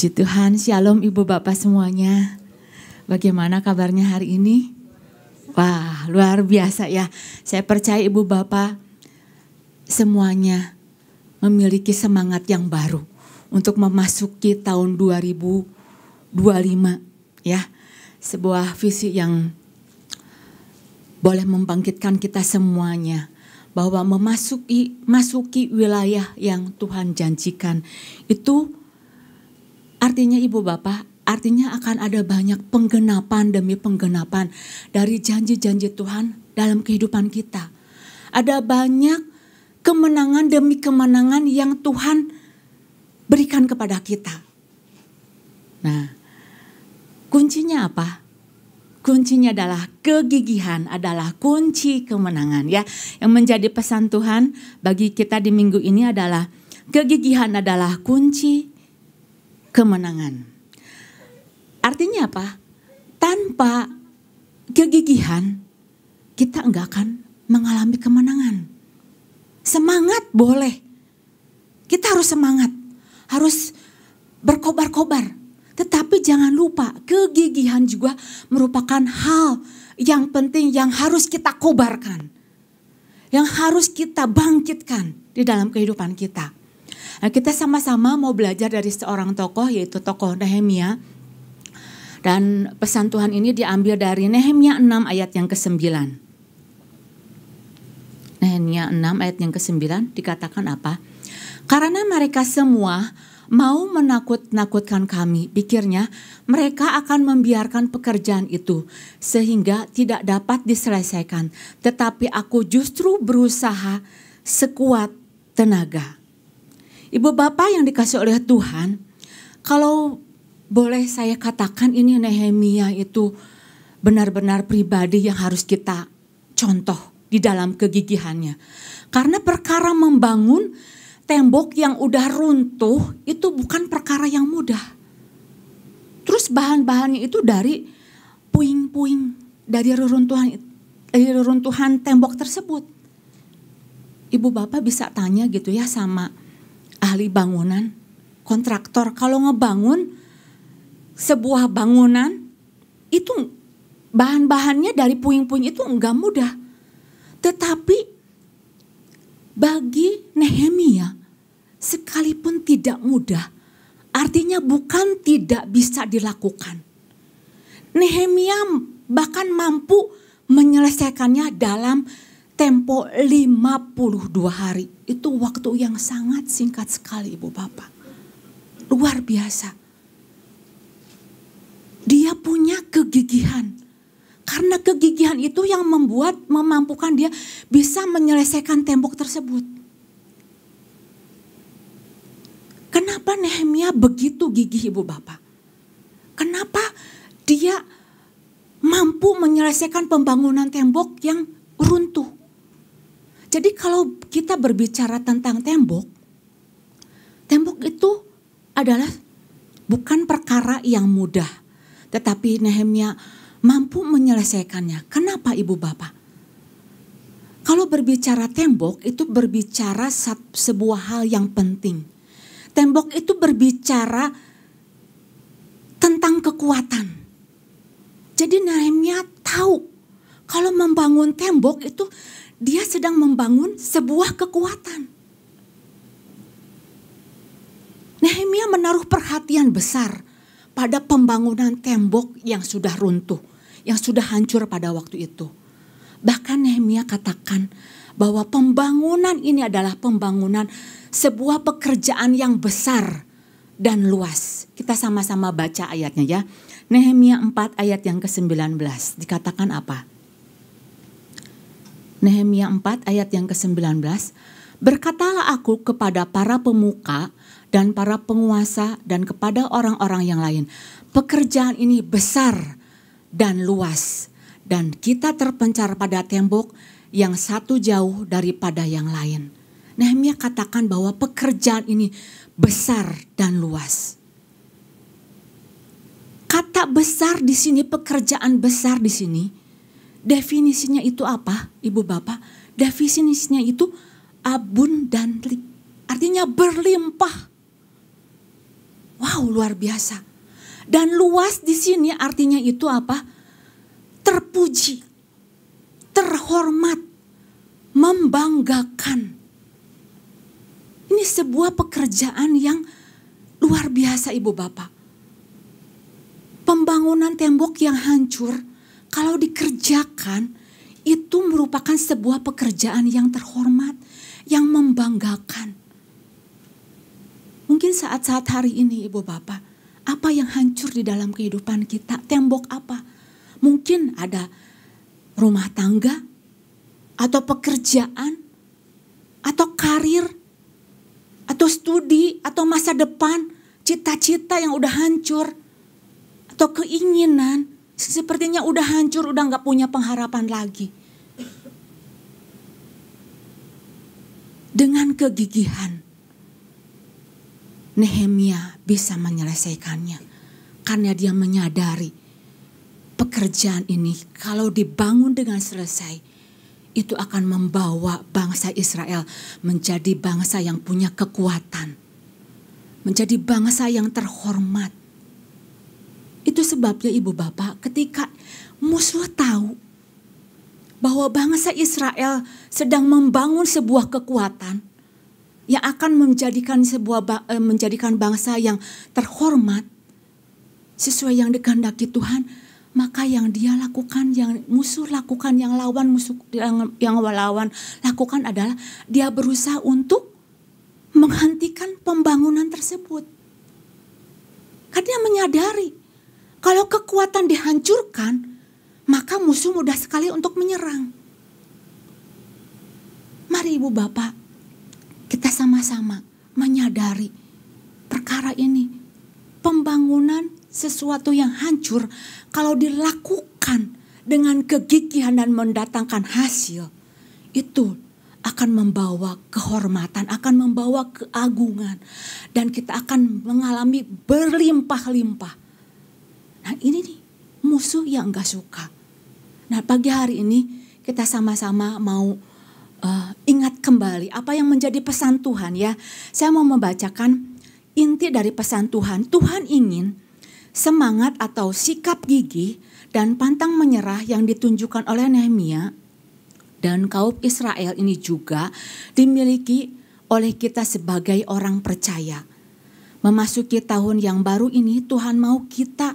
Puji Tuhan, Shalom Ibu Bapak semuanya. Bagaimana kabarnya hari ini? Wah, luar biasa ya. Saya percaya Ibu Bapak semuanya memiliki semangat yang baru untuk memasuki tahun 2025 ya. Sebuah visi yang boleh membangkitkan kita semuanya bahwa memasuki wilayah yang Tuhan janjikan itu artinya Ibu Bapak, artinya akan ada banyak penggenapan demi penggenapan dari janji-janji Tuhan dalam kehidupan kita. Ada banyak kemenangan demi kemenangan yang Tuhan berikan kepada kita. Nah, kuncinya apa? Kuncinya adalah kegigihan adalah kunci kemenangan ya. Yang menjadi pesan Tuhan bagi kita di minggu ini adalah kegigihan adalah kunci kemenangan. Artinya apa? Tanpa kegigihan kita enggak akan mengalami kemenangan. Semangat boleh. Kita harus semangat. Harus berkobar-kobar. Tetapi jangan lupa kegigihan juga merupakan hal yang penting yang harus kita kobarkan. Yang harus kita bangkitkan di dalam kehidupan kita. Nah, kita sama-sama mau belajar dari seorang tokoh yaitu tokoh Nehemia. Dan pesan Tuhan ini diambil dari Nehemia 6 ayat yang ke-9. Nehemia 6 ayat yang ke-9 dikatakan apa? Karena mereka semua mau menakut-nakutkan kami, pikirnya mereka akan membiarkan pekerjaan itu sehingga tidak dapat diselesaikan. Tetapi aku justru berusaha sekuat tenaga. Ibu Bapak yang dikasih oleh Tuhan, kalau boleh saya katakan ini Nehemia itu benar-benar pribadi yang harus kita contoh di dalam kegigihannya. Karena perkara membangun tembok yang udah runtuh itu bukan perkara yang mudah. Terus bahan-bahannya itu dari puing-puing, dari reruntuhan tembok tersebut. Ibu Bapak bisa tanya gitu ya sama ahli bangunan, kontraktor, kalau ngebangun sebuah bangunan itu bahan-bahannya dari puing-puing itu enggak mudah. Tetapi bagi Nehemia sekalipun tidak mudah, artinya bukan tidak bisa dilakukan. Nehemia bahkan mampu menyelesaikannya dalam tempo 52 hari. Itu waktu yang sangat singkat sekali Ibu Bapak. Luar biasa. Dia punya kegigihan. Karena kegigihan itu yang memampukan dia bisa menyelesaikan tembok tersebut. Kenapa Nehemia begitu gigih Ibu Bapak? Kenapa dia mampu menyelesaikan pembangunan tembok yang runtuh? Jadi kalau kita berbicara tentang tembok itu adalah bukan perkara yang mudah. Tetapi Nehemia mampu menyelesaikannya. Kenapa Ibu Bapak? Kalau berbicara tembok itu berbicara sebuah hal yang penting. Tembok itu berbicara tentang kekuatan. Jadi Nehemia tahu kalau membangun tembok itu dia sedang membangun sebuah kekuatan. Nehemia menaruh perhatian besar pada pembangunan tembok yang sudah runtuh, yang sudah hancur pada waktu itu. Bahkan Nehemia katakan bahwa pembangunan ini adalah pembangunan sebuah pekerjaan yang besar dan luas. Kita sama-sama baca ayatnya ya. Nehemia 4 ayat yang ke-19 dikatakan apa? Nehemia 4 ayat yang ke-19, berkatalah aku kepada para pemuka dan para penguasa dan kepada orang-orang yang lain, pekerjaan ini besar dan luas dan kita terpencar pada tembok yang satu jauh daripada yang lain. Nehemia katakan bahwa pekerjaan ini besar dan luas. Kata besar di sini, pekerjaan besar di sini, definisinya itu apa, Ibu Bapak? Definisinya itu abundantly, artinya berlimpah. Wow, luar biasa. Dan luas di sini artinya itu apa? Terpuji, terhormat, membanggakan. Ini sebuah pekerjaan yang luar biasa Ibu Bapak. Pembangunan tembok yang hancur, kalau dikerjakan, itu merupakan sebuah pekerjaan yang terhormat, yang membanggakan. Mungkin saat-saat hari ini Ibu Bapak, apa yang hancur di dalam kehidupan kita? Tembok apa? Mungkin ada rumah tangga, atau pekerjaan, atau karir, atau studi, atau masa depan, cita-cita yang udah hancur, atau keinginan, sepertinya udah hancur, udah gak punya pengharapan lagi. Dengan kegigihan, Nehemia bisa menyelesaikannya. Karena dia menyadari pekerjaan ini kalau dibangun dengan selesai, itu akan membawa bangsa Israel menjadi bangsa yang punya kekuatan. Menjadi bangsa yang terhormat. Itu sebabnya Ibu Bapak, ketika musuh tahu bahwa bangsa Israel sedang membangun sebuah kekuatan yang akan menjadikan bangsa yang terhormat sesuai yang dikehendaki Tuhan, maka yang dia lakukan, yang musuh lakukan, yang lawan lakukan adalah dia berusaha untuk menghentikan pembangunan tersebut. Karena dia menyadari kalau kekuatan dihancurkan, maka musuh mudah sekali untuk menyerang. Mari Ibu Bapak, kita sama-sama menyadari perkara ini. Pembangunan sesuatu yang hancur kalau dilakukan dengan kegigihan dan mendatangkan hasil, itu akan membawa kehormatan, akan membawa keagungan, dan kita akan mengalami berlimpah-limpah. Nah ini nih musuh yang gak suka. Nah pagi hari ini kita sama-sama mau ingat kembali apa yang menjadi pesan Tuhan ya. Saya mau membacakan inti dari pesan Tuhan. Tuhan ingin semangat atau sikap gigih dan pantang menyerah yang ditunjukkan oleh Nehemia dan kaum Israel ini juga dimiliki oleh kita sebagai orang percaya. Memasuki tahun yang baru ini, Tuhan mau kita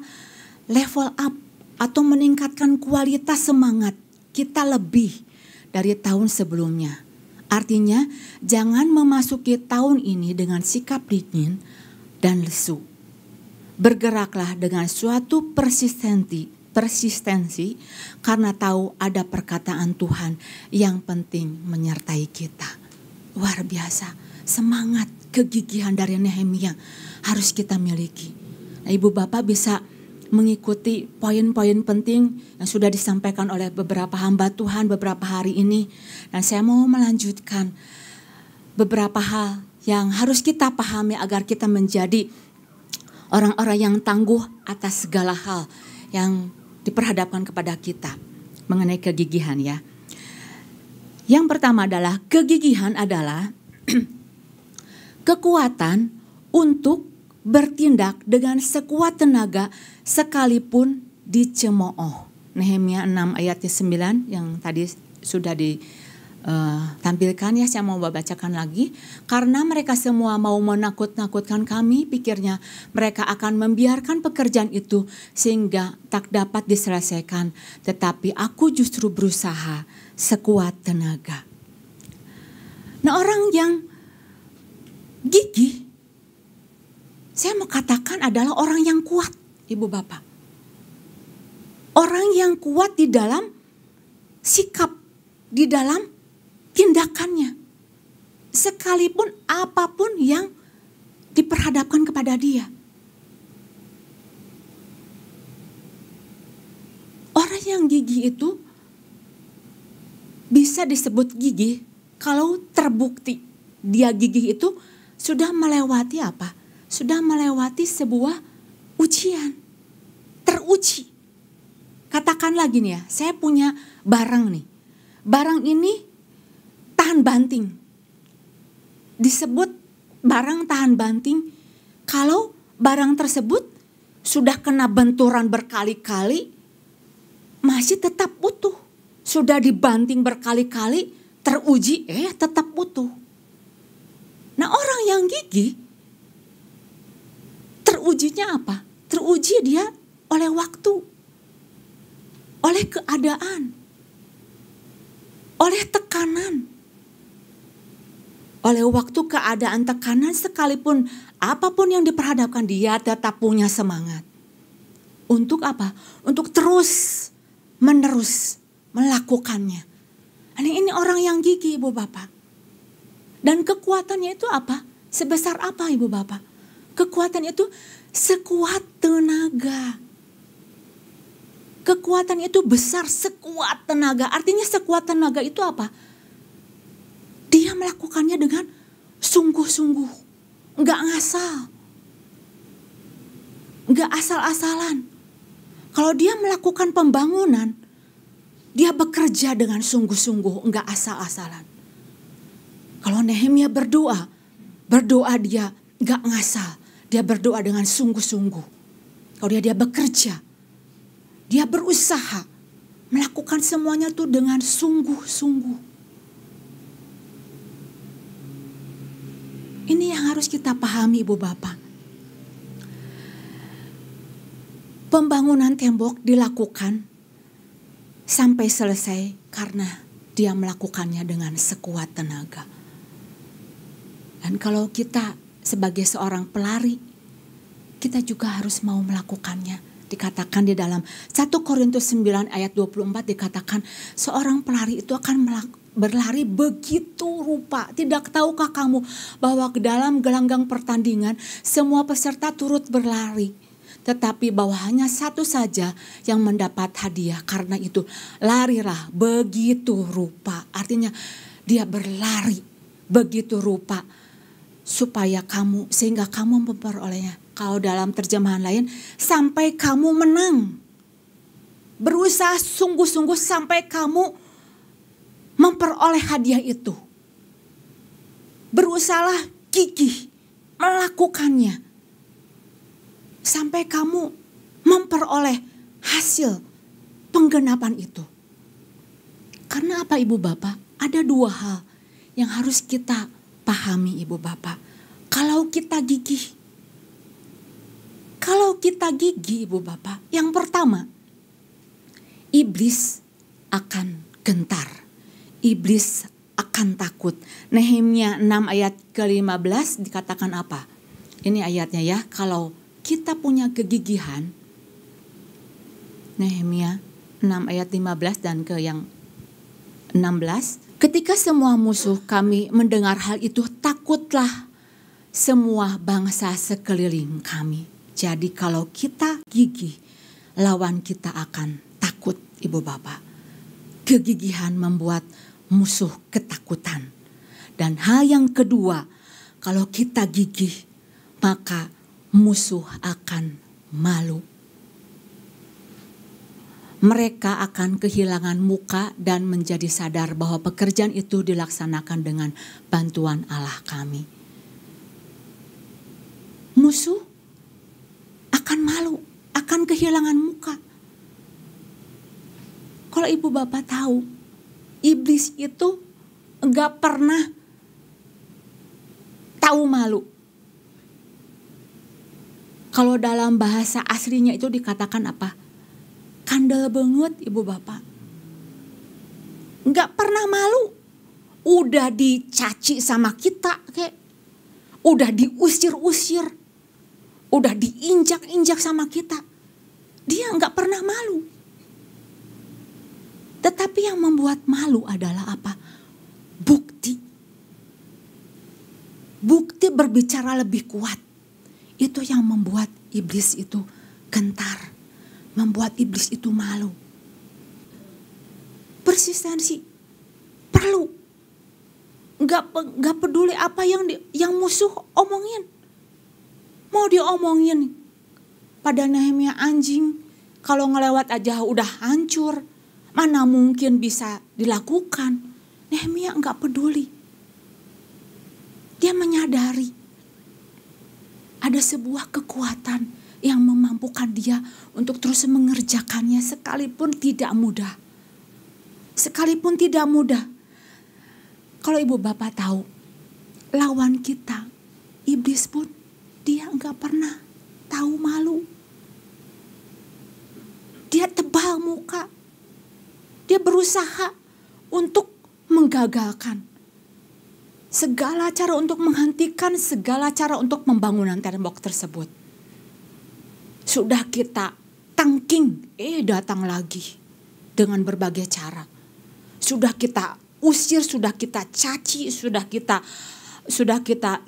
level up atau meningkatkan kualitas semangat kita lebih dari tahun sebelumnya. Artinya jangan memasuki tahun ini dengan sikap dingin dan lesu. Bergeraklah dengan suatu persistensi karena tahu ada perkataan Tuhan yang penting menyertai kita. Luar biasa, semangat, kegigihan dari Nehemia harus kita miliki. Nah, Ibu Bapak bisa mengikuti poin-poin penting yang sudah disampaikan oleh beberapa hamba Tuhan beberapa hari ini. Dan saya mau melanjutkan beberapa hal yang harus kita pahami agar kita menjadi orang-orang yang tangguh atas segala hal yang diperhadapkan kepada kita mengenai kegigihan ya. Yang pertama adalah kegigihan adalah kekuatan untuk bertindak dengan sekuat tenaga sekalipun dicemooh. Nehemia 6 ayat 9 yang tadi sudah ditampilkan ya, saya mau bacakan lagi. Karena mereka semua mau menakut-nakutkan kami, pikirnya mereka akan membiarkan pekerjaan itu sehingga tak dapat diselesaikan. Tetapi aku justru berusaha sekuat tenaga. Nah, orang yang gigih, saya mau katakan adalah orang yang kuat, Ibu Bapak. Orang yang kuat di dalam sikap, di dalam tindakannya. Sekalipun apapun yang diperhadapkan kepada dia. Orang yang gigih itu bisa disebut gigih kalau terbukti dia gigih itu sudah melewati apa? Sudah melewati sebuah ujian, teruji. Katakan lagi nih ya, saya punya barang nih. Barang ini tahan banting. Disebut barang tahan banting kalau barang tersebut sudah kena benturan berkali-kali, masih tetap utuh. Sudah dibanting berkali-kali, teruji, tetap utuh. Nah, orang yang gigih, terujinya apa? Teruji dia oleh waktu, oleh keadaan, oleh tekanan. Oleh waktu, keadaan, tekanan, sekalipun apapun yang diperhadapkan, dia tetap punya semangat. Untuk apa? Untuk terus menerus melakukannya. Ini orang yang gigih, Ibu Bapak. Dan kekuatannya itu apa? Sebesar apa, Ibu Bapak? Kekuatan itu sekuat tenaga. Kekuatan itu besar, sekuat tenaga. Artinya sekuat tenaga itu apa? Dia melakukannya dengan sungguh-sungguh. Enggak ngasal. Enggak asal-asalan. Kalau dia melakukan pembangunan, dia bekerja dengan sungguh-sungguh, enggak asal-asalan. Kalau Nehemia berdoa dia enggak ngasal. Dia berdoa dengan sungguh-sungguh. Kalau dia bekerja, dia berusaha melakukan semuanya itu dengan sungguh-sungguh. Ini yang harus kita pahami, Ibu Bapak. Pembangunan tembok dilakukan sampai selesai karena dia melakukannya dengan sekuat tenaga. Dan kalau kita sebagai seorang pelari, kita juga harus mau melakukannya. Dikatakan di dalam 1 Korintus 9 ayat 24 dikatakan seorang pelari itu akan berlari begitu rupa. Tidak tahukah kamu bahwa ke dalam gelanggang pertandingan semua peserta turut berlari. Tetapi bahwa hanya satu saja yang mendapat hadiah. Karena itu larilah begitu rupa. Artinya dia berlari begitu rupa. Sehingga kamu memperolehnya. Kalau dalam terjemahan lain, sampai kamu menang. Berusaha sungguh-sungguh sampai kamu memperoleh hadiah itu. Berusahalah gigih melakukannya. Sampai kamu memperoleh hasil penggenapan itu. Karena apa, Ibu Bapak? Ada dua hal yang harus kita pahami, Ibu Bapak. Kalau kita gigih, Ibu Bapak, yang pertama, iblis akan gentar. Iblis akan takut. Nehemia 6 ayat ke-15 dikatakan apa? Ini ayatnya ya, kalau kita punya kegigihan, Nehemia 6 ayat 15 dan ke yang 16. Ketika semua musuh kami mendengar hal itu, takutlah semua bangsa sekeliling kami. Jadi kalau kita gigih, lawan kita akan takut, Ibu Bapak. Kegigihan membuat musuh ketakutan. Dan hal yang kedua, kalau kita gigih, maka musuh akan malu. Mereka akan kehilangan muka dan menjadi sadar bahwa pekerjaan itu dilaksanakan dengan bantuan Allah kami. Musuh akan malu, akan kehilangan muka. Kalau Ibu Bapak tahu, iblis itu enggak pernah tahu malu. Kalau dalam bahasa aslinya itu dikatakan apa? Kandel banget, Ibu Bapak. Enggak pernah malu. Udah dicaci sama kita, udah diusir-usir. Udah diinjak-injak sama kita. Dia enggak pernah malu. Tetapi yang membuat malu adalah apa? Bukti. Bukti berbicara lebih kuat. Itu yang membuat iblis itu gentar. Membuat iblis itu malu. Persistensi perlu. Enggak peduli apa yang musuh omongin. Mau diomongin pada Nehemia anjing, kalau ngelewat aja udah hancur. Mana mungkin bisa dilakukan. Nehemia enggak peduli. Dia menyadari ada sebuah kekuatan yang memampukan dia untuk terus mengerjakannya sekalipun tidak mudah. Sekalipun tidak mudah. Kalau ibu bapak tahu, lawan kita, iblis pun dia enggak pernah tahu malu. Dia tebal muka. Dia berusaha untuk menggagalkan. Segala cara untuk menghentikan, segala cara untuk membangun tembok tersebut. Sudah kita tangking, datang lagi dengan berbagai cara. Sudah kita usir, sudah kita caci, sudah kita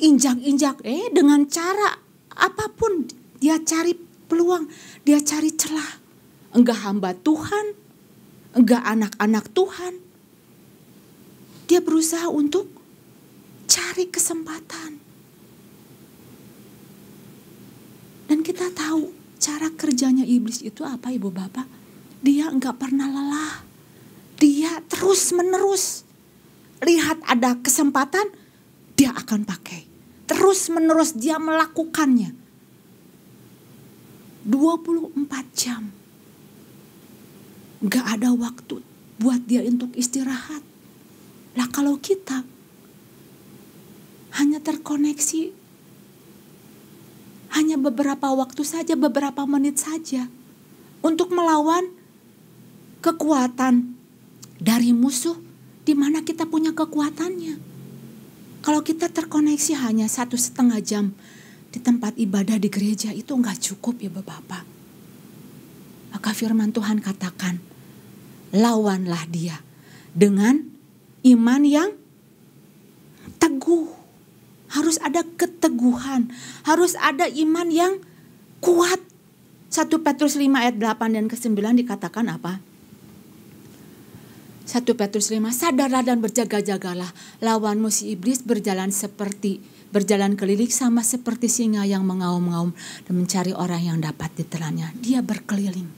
injak-injak, dengan cara apapun dia cari peluang, dia cari celah. Enggak hamba Tuhan, enggak anak-anak Tuhan. Dia berusaha untuk cari kesempatan. Dan kita tahu cara kerjanya iblis itu apa, ibu bapak? Dia enggak pernah lelah. Dia terus menerus. Lihat ada kesempatan, dia akan pakai. Terus menerus dia melakukannya. 24 jam. Enggak ada waktu buat dia untuk istirahat. Lah kalau kita hanya terkoneksi, hanya beberapa waktu saja, beberapa menit saja untuk melawan kekuatan dari musuh, di mana kita punya kekuatannya. Kalau kita terkoneksi hanya 1,5 jam di tempat ibadah di gereja, itu enggak cukup ya Bapak. Maka firman Tuhan katakan, lawanlah dia dengan iman yang teguh. Harus ada keteguhan, harus ada iman yang kuat. 1 Petrus 5 ayat 8 dan ke-9 dikatakan apa? 1 Petrus 5, sadarlah dan berjaga-jagalah, lawanmu si iblis berjalan keliling sama seperti singa yang mengaum-ngaum dan mencari orang yang dapat ditelannya. Dia berkeliling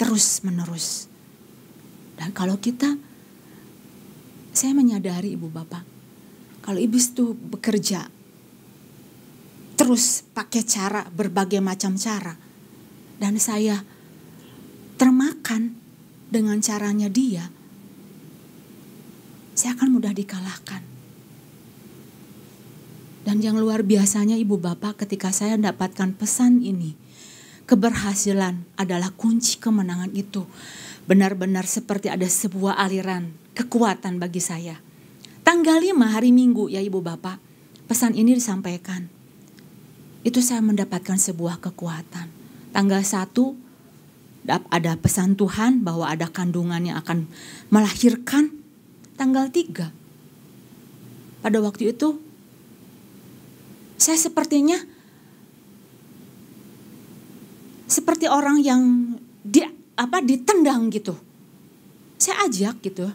terus menerus. Dan kalau kita, saya menyadari ibu bapak, kalau iblis itu bekerja terus pakai cara, berbagai macam cara, dan saya termakan dengan caranya dia, saya akan mudah dikalahkan. Dan yang luar biasanya ibu bapak, ketika saya mendapatkan pesan ini, keberhasilan adalah kunci kemenangan itu. Benar-benar seperti ada sebuah aliran kekuatan bagi saya. Tanggal 5 hari Minggu ya ibu bapak, pesan ini disampaikan. Itu saya mendapatkan sebuah kekuatan. Tanggal 1 ada pesan Tuhan bahwa ada kandungan yang akan melahirkan. Tanggal 3, pada waktu itu saya sepertinya seperti orang yang ditendang gitu. Saya ajak gitu,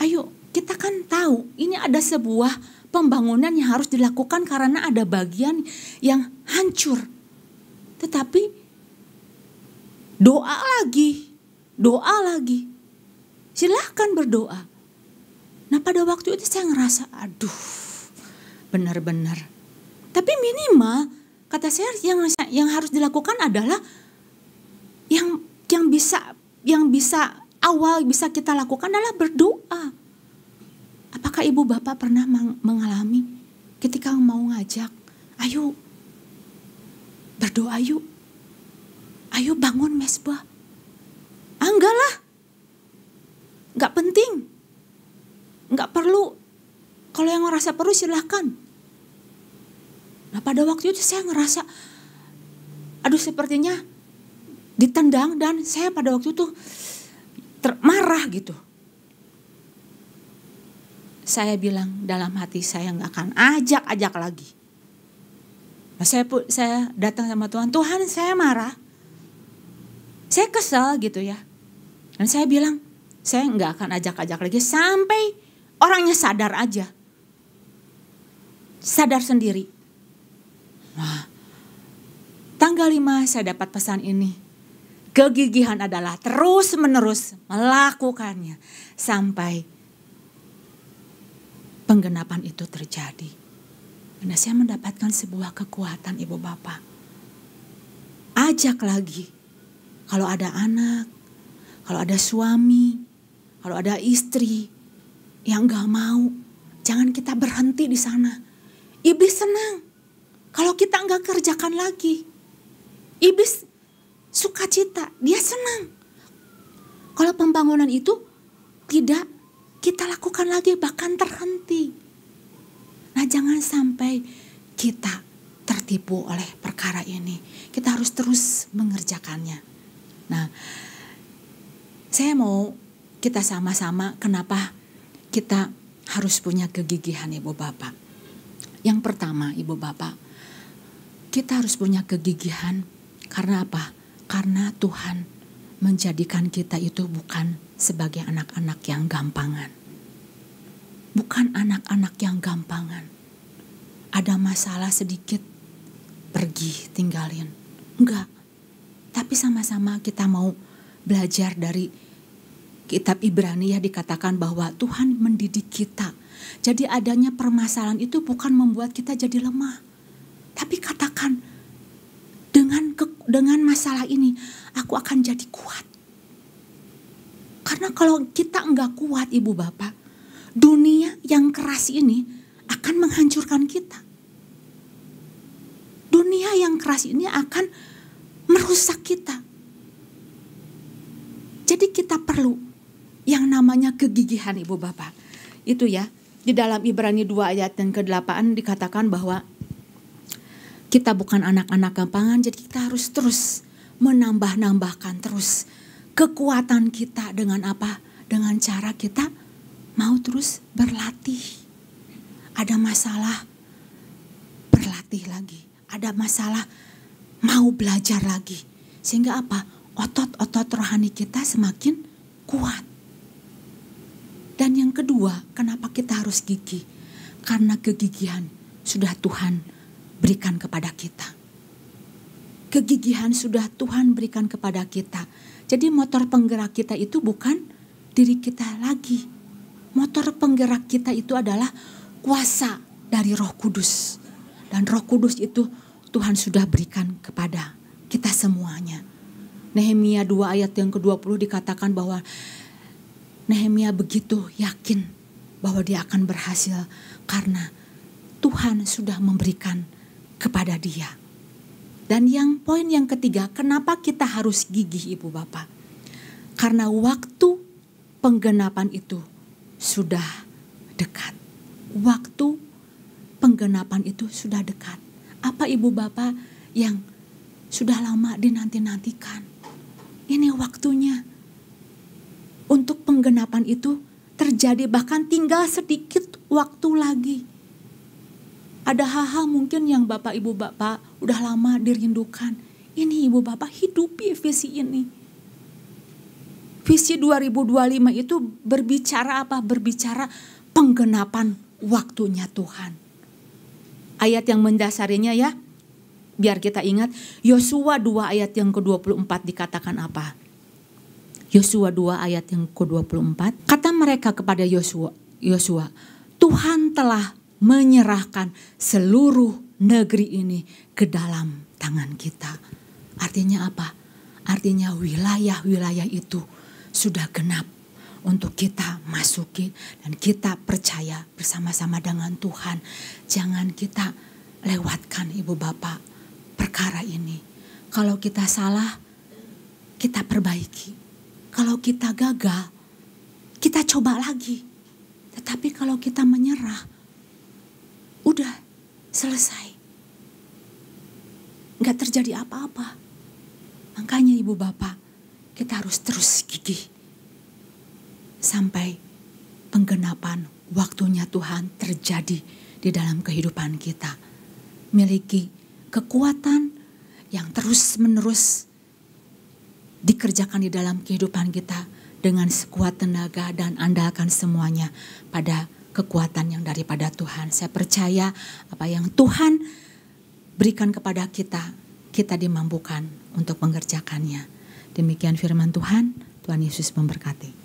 ayo kita kan tahu ini ada sebuah pembangunan yang harus dilakukan karena ada bagian yang hancur. Tetapi doa lagi. Silahkan berdoa. Nah pada waktu itu saya ngerasa aduh benar-benar. Tapi minimal kata saya yang harus dilakukan adalah yang bisa awal bisa kita lakukan adalah berdoa. Apakah ibu bapak pernah mengalami ketika mau ngajak, ayo berdoa yuk, ayo bangun mesbah. Enggak lah, enggak penting, enggak perlu. Kalau yang ngerasa perlu silahkan. Nah pada waktu itu saya ngerasa, aduh sepertinya ditendang dan saya pada waktu itu marah gitu. Saya bilang dalam hati saya nggak akan ajak lagi. Nah, saya datang sama Tuhan, Tuhan saya marah, saya kesel gitu ya. Dan saya bilang saya nggak akan ajak lagi sampai orangnya sadar aja, sadar sendiri. Nah, tanggal 5 saya dapat pesan ini. Kegigihan adalah terus menerus melakukannya sampai penggenapan itu terjadi. Karena saya mendapatkan sebuah kekuatan Ibu Bapak. Ajak lagi. Kalau ada anak, kalau ada suami, kalau ada istri yang gak mau, jangan kita berhenti di sana. Iblis senang kalau kita gak kerjakan lagi. Iblis sukacita, dia senang. Kalau pembangunan itu tidak kita lakukan lagi, bahkan terhenti. Nah, jangan sampai kita tertipu oleh perkara ini. Kita harus terus mengerjakannya. Nah, saya mau kita sama-sama kenapa kita harus punya kegigihan Ibu Bapak. Yang pertama Ibu Bapak, kita harus punya kegigihan karena apa? Karena Tuhan menjadikan kita itu bukan sebagai anak-anak yang gampangan. Bukan anak-anak yang gampangan. Ada masalah sedikit, pergi, tinggalin. Enggak. Tapi sama-sama kita mau belajar dari kitab Ibrani, ya, dikatakan bahwa Tuhan mendidik kita. Jadi adanya permasalahan itu bukan membuat kita jadi lemah. Tapi katakan, dengan masalah ini, aku akan jadi kuat. Karena kalau kita enggak kuat Ibu Bapak, dunia yang keras ini akan menghancurkan kita. Dunia yang keras ini akan merusak kita. Jadi kita perlu yang namanya kegigihan Ibu Bapak. Itu ya, di dalam Ibrani 2 ayat yang ke-8 dikatakan bahwa kita bukan anak-anak gampangan, jadi kita harus terus menambah-nambahkan terus kekuatan kita dengan apa? Dengan cara kita mau terus berlatih. Ada masalah, berlatih lagi. Ada masalah, mau belajar lagi. Sehingga apa? Otot-otot rohani kita semakin kuat. Dan yang kedua, kenapa kita harus gigih? Karena kegigihan sudah Tuhan berikan kepada kita. Kegigihan sudah Tuhan berikan kepada kita. Jadi motor penggerak kita itu bukan diri kita lagi. Motor penggerak kita itu adalah kuasa dari Roh Kudus. Dan Roh Kudus itu Tuhan sudah berikan kepada kita semuanya. Nehemia 2 ayat yang ke-20 dikatakan bahwa Nehemia begitu yakin bahwa dia akan berhasil karena Tuhan sudah memberikan kepada dia. Dan poin yang ketiga, kenapa kita harus gigih Ibu Bapak? Karena waktu penggenapan itu sudah dekat. Waktu penggenapan itu sudah dekat. Apa Ibu Bapak yang sudah lama dinanti-nantikan? Ini waktunya. Untuk penggenapan itu terjadi, bahkan tinggal sedikit waktu lagi. Ada hal-hal mungkin yang Bapak Ibu Bapak udah lama dirindukan. Ini Ibu Bapak hidupi visi ini. Visi 2025 itu berbicara apa? Berbicara penggenapan waktunya Tuhan. Ayat yang mendasarinya ya, biar kita ingat, Yosua 2 ayat yang ke-24 dikatakan apa? Yosua 2 ayat yang ke-24, kata mereka kepada Yosua, Tuhan telah menyerahkan seluruh negeri ini ke dalam tangan kita. Artinya apa? Artinya wilayah-wilayah itu sudah genap untuk kita masuki dan kita percaya bersama-sama dengan Tuhan. Jangan kita lewatkan Ibu Bapak perkara ini. Kalau kita salah, kita perbaiki. Kalau kita gagal, kita coba lagi. Tetapi kalau kita menyerah, udah selesai. Nggak terjadi apa-apa. Makanya Ibu Bapak, kita harus terus gigih. Sampai penggenapan waktunya Tuhan terjadi di dalam kehidupan kita. Miliki kekuatan yang terus-menerus dikerjakan di dalam kehidupan kita dengan sekuat tenaga dan andalkan semuanya pada kekuatan yang daripada Tuhan. Saya percaya apa yang Tuhan berikan kepada kita, kita dimampukan untuk mengerjakannya. Demikian firman Tuhan, Tuhan Yesus memberkati.